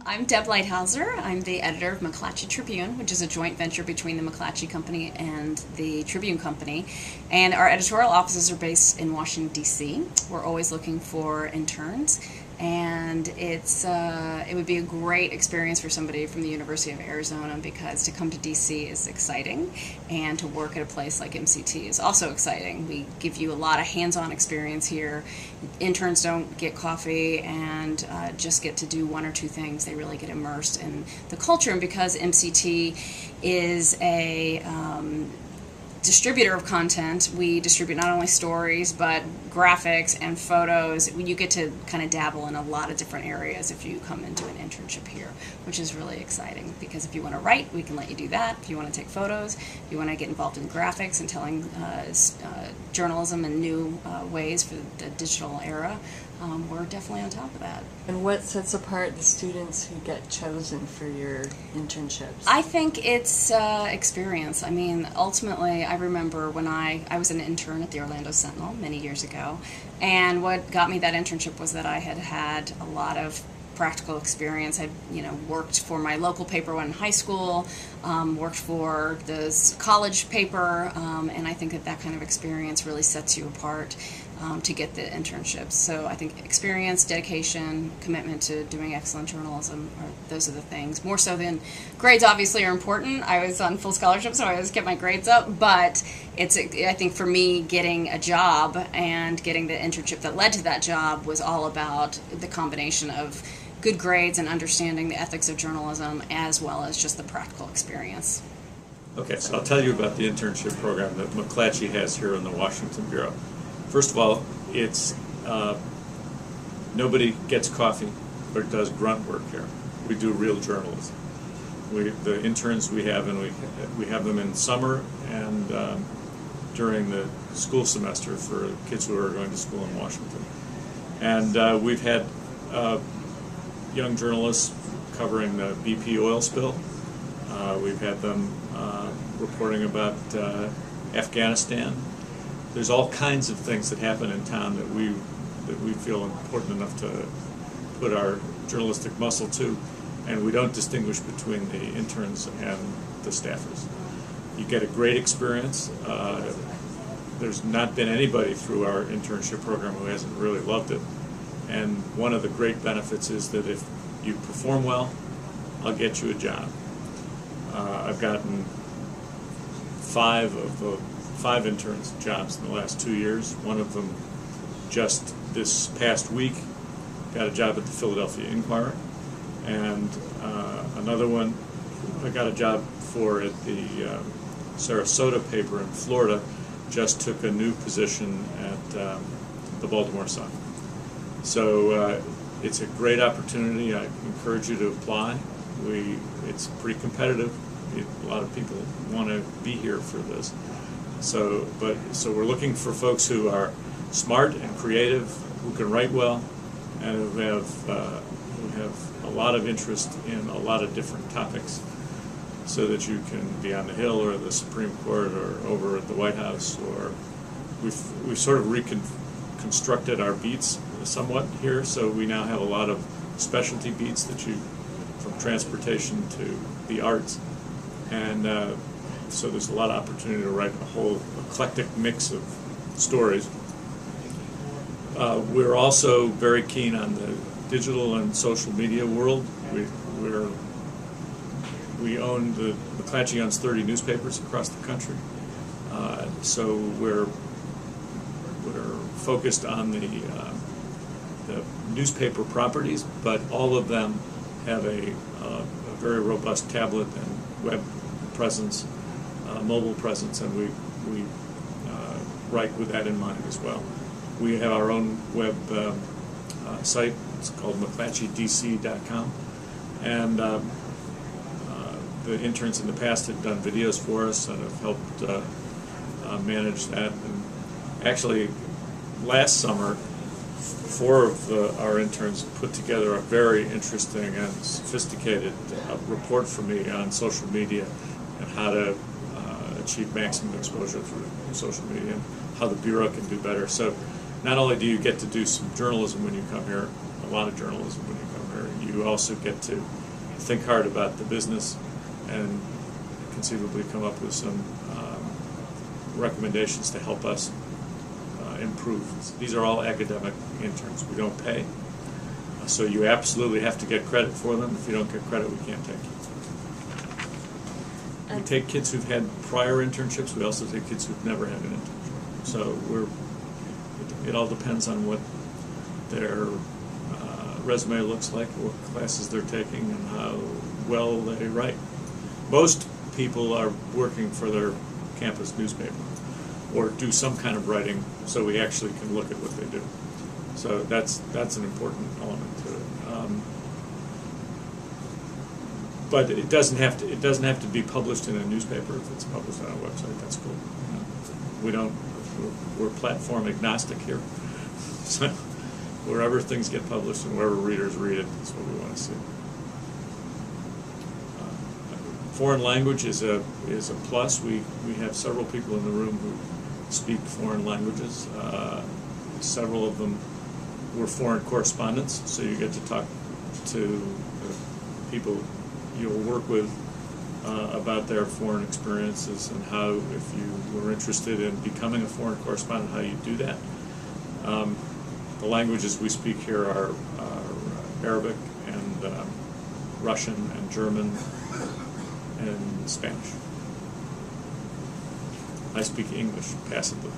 I'm Deb Lighthouser. I'm the editor of McClatchy Tribune, which is a joint venture between the McClatchy Company and the Tribune Company. And our editorial offices are based in Washington, D.C. We're always looking for interns. And it would be a great experience for somebody from the University of Arizona because to come to DC is exciting, and to work at a place like MCT is also exciting. We give you a lot of hands-on experience here. Interns don't get coffee and just get to do one or two things. They really get immersed in the culture, and because MCT is a distributor of content, we distribute not only stories but graphics and photos. You get to kind of dabble in a lot of different areas if you come into an internship here, which is really exciting because if you want to write, we can let you do that. If you want to take photos, if you want to get involved in graphics and telling journalism in new ways for the digital era, we're definitely on top of that. And what sets apart the students who get chosen for your internships? I think it's experience. I mean, ultimately, I remember when I was an intern at the Orlando Sentinel many years ago, and what got me that internship was that I had had a lot of practical experience. I worked for my local paper when in high school, worked for the college paper, and I think that kind of experience really sets you apart to get the internships. So I think experience, dedication, commitment to doing excellent journalism, those are the things. More so than grades, obviously, are important. I was on full scholarship, so I always get my grades up, but I think for me, getting a job and getting the internship that led to that job was all about the combination of good grades and understanding the ethics of journalism, as well as just the practical experience. Okay, so I'll tell you about the internship program that McClatchy has here in the Washington Bureau. First of all, it's nobody gets coffee or does grunt work here. We do real journalism. The interns we have, and we have them in summer and during the school semester for kids who are going to school in Washington. And we've had young journalists covering the BP oil spill. We've had them reporting about Afghanistan. There's all kinds of things that happen in town that we feel important enough to put our journalistic muscle to, and we don't distinguish between the interns and the staffers. You get a great experience. There's not been anybody through our internship program who hasn't really loved it. And one of the great benefits is that if you perform well, I'll get you a job. I've gotten 5 interns jobs in the last 2 years. One of them just this past week got a job at the Philadelphia Inquirer, and another one I got a job for at the Sarasota paper in Florida. Just took a new position at the Baltimore Sun. So it's a great opportunity. I encourage you to apply. It's pretty competitive. A lot of people want to be here for this. So we're looking for folks who are smart and creative, who can write well, and who have a lot of interest in a lot of different topics, so that you can be on the Hill or the Supreme Court or over at the White House. Or we've sort of reconstructed our beats somewhat here, so we now have a lot of specialty beats from transportation to the arts, and so there's a lot of opportunity to write a whole eclectic mix of stories. We're also very keen on the digital and social media world. McClatchy owns 30 newspapers across the country, so we're focused on the newspaper properties, but all of them have a very robust tablet and web presence, mobile presence, and we write with that in mind as well. We have our own web site. It's called McClatchydc.com, and the interns in the past have done videos for us and have helped manage that. And actually, last summer, 4 of our interns put together a very interesting and sophisticated report for me on social media and how to achieve maximum exposure through social media and how the Bureau can do better. So not only do you get to do some journalism when you come here, a lot of journalism when you come partner, you also get to think hard about the business and conceivably come up with some recommendations to help us improve. These are all academic interns. We don't pay. So you absolutely have to get credit for them. If you don't get credit, we can't take you. We take kids who've had prior internships. We also take kids who've never had an internship. So it all depends on what their resume looks like, what classes they're taking, and how well they write. Most people are working for their campus newspaper or do some kind of writing, so we actually can look at what they do. So that's an important element to it. But it doesn't have to be published in a newspaper. If it's published on our website, that's cool. We're platform agnostic here. So wherever things get published and wherever readers read it, that's what we want to see. Foreign language is a plus. We have several people in the room who speak foreign languages. Several of them were foreign correspondents, so you get to talk to the people you'll work with about their foreign experiences and how, if you were interested in becoming a foreign correspondent, how you do that. The languages we speak here are Arabic and Russian and German and Spanish. I speak English passively.